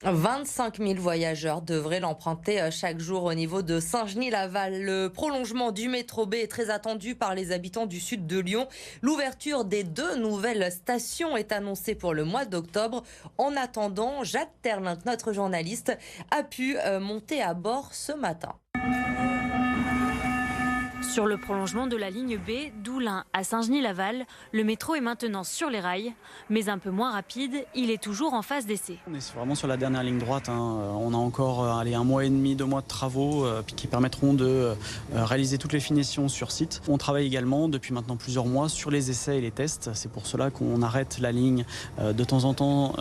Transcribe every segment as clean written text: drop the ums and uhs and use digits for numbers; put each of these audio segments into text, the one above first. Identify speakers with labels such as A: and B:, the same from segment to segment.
A: 25 000 voyageurs devraient l'emprunter chaque jour au niveau de Saint-Genis-Laval. Le prolongement du métro B est très attendu par les habitants du sud de Lyon. L'ouverture des 2 nouvelles stations est annoncée pour le mois d'octobre. En attendant, Jacques Terlin, notre journaliste, a pu monter à bord ce matin.
B: Sur le prolongement de la ligne B, d'Oulin à Saint-Genis-Laval, le métro est maintenant sur les rails, mais un peu moins rapide, il est toujours en phase d'essai.
C: On est vraiment sur la dernière ligne droite. On a encore 1 mois et demi, 2 mois de travaux qui permettront de réaliser toutes les finitions sur site. On travaille également depuis maintenant plusieurs mois sur les essais et les tests. C'est pour cela qu'on arrête la ligne de temps en temps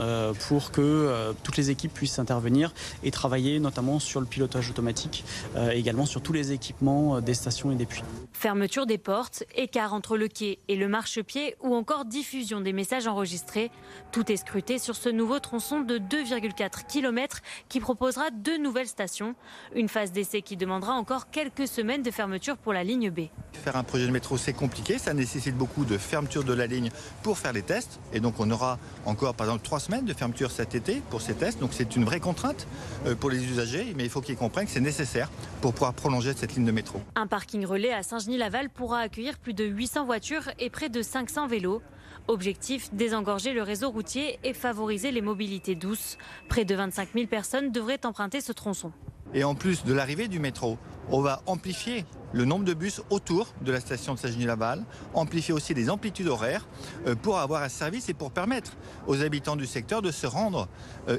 C: pour que toutes les équipes puissent intervenir et travailler notamment sur le pilotage automatique, également sur tous les équipements des stations et des puits.
B: Fermeture des portes, écart entre le quai et le marchepied ou encore diffusion des messages enregistrés. Tout est scruté sur ce nouveau tronçon de 2,4 km qui proposera 2 nouvelles stations. Une phase d'essai qui demandera encore quelques semaines de fermeture pour la ligne B.
D: Faire un projet de métro, c'est compliqué. Ça nécessite beaucoup de fermeture de la ligne pour faire les tests. Et donc, on aura encore, par exemple, 3 semaines de fermeture cet été pour ces tests. Donc, c'est une vraie contrainte pour les usagers. Mais il faut qu'ils comprennent que c'est nécessaire pour pouvoir prolonger cette ligne de métro.
B: Un parking relais à Saint-Genis-Laval pourra accueillir plus de 800 voitures et près de 500 vélos. Objectif, désengorger le réseau routier et favoriser les mobilités douces. Près de 25 000 personnes devraient emprunter ce tronçon.
D: Et en plus de l'arrivée du métro, on va amplifier le nombre de bus autour de la station de Saint-Genis-Laval, amplifier aussi les amplitudes horaires pour avoir un service et pour permettre aux habitants du secteur de se rendre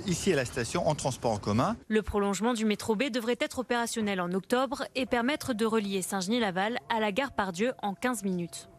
D: ici à la station en transport en commun.
B: Le prolongement du métro B devrait être opérationnel en octobre et permettre de relier Saint-Genis-Laval à la gare Pardieu en 15 minutes.